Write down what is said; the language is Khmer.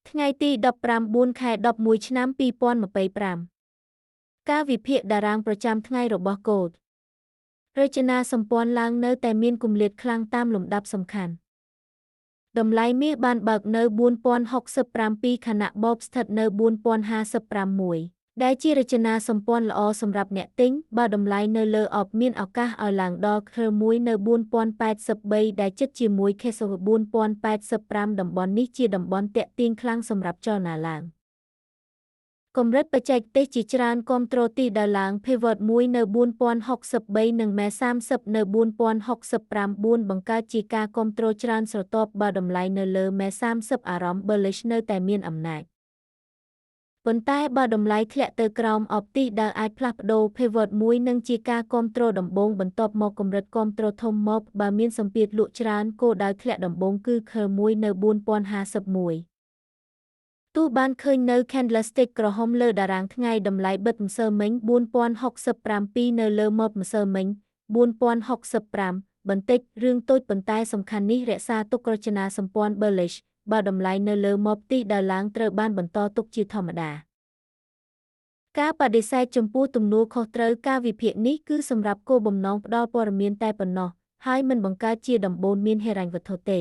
ថ្ងៃទី15ខែ11ឆ្នាំ2025ការវិភាគតារាងប្រចាំថ្ងៃរបស់កូដរចនាសម្ព័ន្ធឡើងនៅតែមានគម្លាតខ្លាំងតាមលំដាប់សំខាន់តម្លៃមាសបានបើកនៅ4067ខណៈបបស្ថិតនៅ4056ដែលជារចនាសម្ព័ន្ធល្អសម្រាប់អ្នកទិញបើតម្លៃនៅលើអបមានឱកាសឲ្យឡើងដល់ខ1នៅ4083ដែលជិតជាមួយខេស4085តំបន់នេះជាតំបន់ទាក់ទាញខ្លាំងសម្រាប់ចលនាឡើងកម្រិតបច្ចេកទេសជាច្រើនគាំទ្រទីដើរឡើង Pivot 1នៅ4063និង MA 30នៅ4065បង្កើតជាការគាំទ្រច្រើនស្រទាប់បើតម្លៃនៅលើ MA 30អារម្មណ៍ bullish នៅតែមានអំណាចប៉ុន្តែបើតម្លៃធ្លាក់ទៅក្រោមអបទីដើរអាចផ្លាស់ប្ដូរ Pivot 1នឹងជាការគាំទ្រដំបូងបន្ទាប់មកកម្រិតគាំទ្រធំមកបើមានសម្ពាធលក់ច្រើនគោលដៅធ្លាក់ដំបូងគឺ 1នៅ4051ទោះបានឃើញនៅ candlestick ក្រហមលើតារាងថ្ងៃតម្លៃបិទម្សិលមិញ4067នៅលើម៉ូតម្សិលមិញ4065បន្តិចរឿងតូចប៉ុន្តែសំខាន់នេះរក្សាទុករចនាសម្ព័ន្ធ bullish បើតម្លៃនៅលើម៉ូបទីដើរឡើងត្រូវបានបន្តទុកជាធម្មតាការបដិសេធចំពោះទំនួលខុសត្រូវការវិភាគនេះគឺសម្រាប់គោលបំណងផ្ដល់ព័ត៌មានតែប៉ុណ្ណោះហើយមិនបង្កើតជាដំបូន្មានហិរញ្ញវត្ថុទេ